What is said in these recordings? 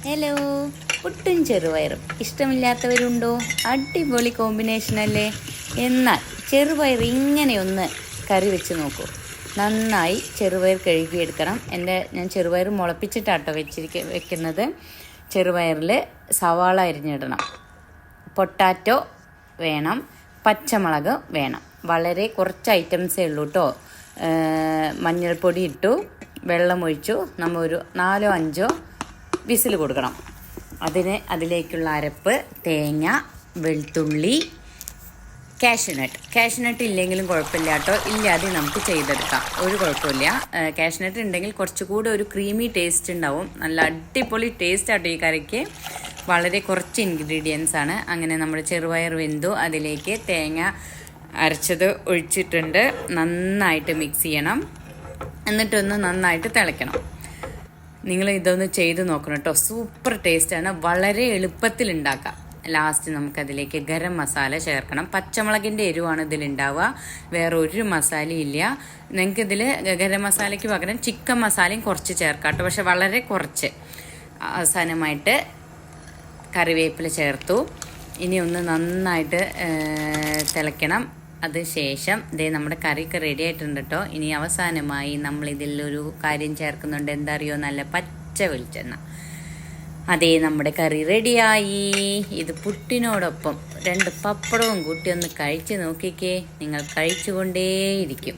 Hello, പുട്ടും ചെറുപയറും ഇഷ്ടമില്ലാത്തവരുണ്ടോ? അടിപൊളി കോമ്പിനേഷൻ അല്ലേ? എന്നാൽ ചെറുപയർ ഇങ്ങനെ ഒന്ന് കറി വെച്ച് നോക്കൂ. നന്നായി ചെറുപയർ കഴുകിയെടുക്കണം. ഞാൻ ചെറുപയർ മുളപ്പിച്ചിട്ടാട്ടോ വെക്കുന്നത്. ചെറുപയറിൽ സവാള അരിഞ്ഞിടണം, പൊട്ടാറ്റോ വേണം, പച്ചമുളക് വേണം. വളരെ കുറച്ച് ഐറ്റംസേ ഉള്ളൂ കേട്ടോ. മഞ്ഞൾപ്പൊടി ഇട്ടു, വെള്ളമൊഴിച്ചു, നമ്മൾ ഒരു 4-5 വിസിൽ കൊടുക്കണം. അതിലേക്കുള്ള അരപ്പ് തേങ്ങ, വെളുത്തുള്ളി, കാഷ്യൂനട്ട് ഇല്ലെങ്കിലും കുഴപ്പമില്ല കേട്ടോ. ഇല്ലാതെ നമുക്ക് ചെയ്തെടുക്കാം, ഒരു കുഴപ്പമില്ല. കാഷ്യൂനട്ട് ഉണ്ടെങ്കിൽ കുറച്ചുകൂടി ഒരു ക്രീമി ടേസ്റ്റ് ഉണ്ടാവും. നല്ല അടിപൊളി ടേസ്റ്റ് ആട്ടോ ഈ കറിക്ക്. വളരെ കുറച്ച് ഇൻഗ്രീഡിയൻസ് ആണ്. അങ്ങനെ നമ്മൾ ചെറുപയർ വെന്തു, അതിലേക്ക് തേങ്ങ അരച്ചത് ഒഴിച്ചിട്ടുണ്ട്. നന്നായിട്ട് മിക്സ് ചെയ്യണം, എന്നിട്ടൊന്ന് നന്നായിട്ട് തിളയ്ക്കണം. നിങ്ങൾ ഇതൊന്ന് ചെയ്ത് നോക്കണം കേട്ടോ. സൂപ്പർ ടേസ്റ്റാണ്, വളരെ എളുപ്പത്തിൽ ഉണ്ടാക്കാം. ലാസ്റ്റ് നമുക്കതിലേക്ക് ഗരം മസാല ചേർക്കണം. പച്ചമുളകിൻ്റെ എരിവാണ് ഇതിലുണ്ടാവുക, വേറെ ഒരു മസാലയും ഇല്ല. നിങ്ങൾക്കിതിൽ ഗരം മസാലയ്ക്ക് പകരം ചിക്കൻ മസാലയും കുറച്ച് ചേർക്കാം കേട്ടോ, പക്ഷെ വളരെ കുറച്ച്. അവസാനമായിട്ട് കറിവേപ്പില ചേർത്തു. ഇനി ഒന്ന് നന്നായിട്ട് തിളയ്ക്കണം. അതിനുശേഷം നമ്മുടെ കറിയൊക്കെ റെഡി ആയിട്ടുണ്ട് കേട്ടോ. ഇനി അവസാനമായി നമ്മളിതിലൊരു കാര്യം ചേർക്കുന്നുണ്ട്. എന്താ അറിയോ? നല്ല പച്ച വെളിച്ചെണ്ണ. നമ്മുടെ കറി റെഡിയായി. ഇത് പുട്ടിനോടൊപ്പം 2 പപ്പടവും കൂട്ടി ഒന്ന് കഴിച്ച് നോക്കിക്കേ, നിങ്ങൾ കഴിച്ചുകൊണ്ടേയിരിക്കും.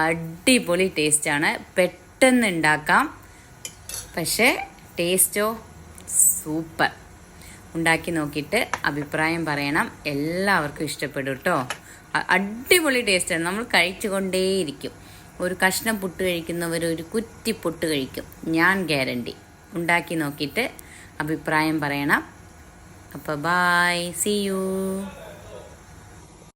അടിപൊളി ടേസ്റ്റാണ്, പെട്ടെന്ന് ഉണ്ടാക്കാം, പക്ഷേ ടേസ്റ്റോ സൂപ്പർ. ഉണ്ടാക്കി നോക്കിയിട്ട് അഭിപ്രായം പറയണം. എല്ലാവർക്കും ഇഷ്ടപ്പെടും കേട്ടോ. അടിപൊളി ടേസ്റ്റാണ്, നമ്മൾ കഴിച്ചുകൊണ്ടേയിരിക്കും. ഒരു കഷ്ണം പുട്ട് കഴിക്കുന്നവർ ഒരു കുറ്റി പുട്ട് കഴിക്കും, ഞാൻ ഗ്യാരണ്ടി. ഉണ്ടാക്കി നോക്കിയിട്ട് അഭിപ്രായം പറയണം. അപ്പോൾ ബൈ, സീ യു.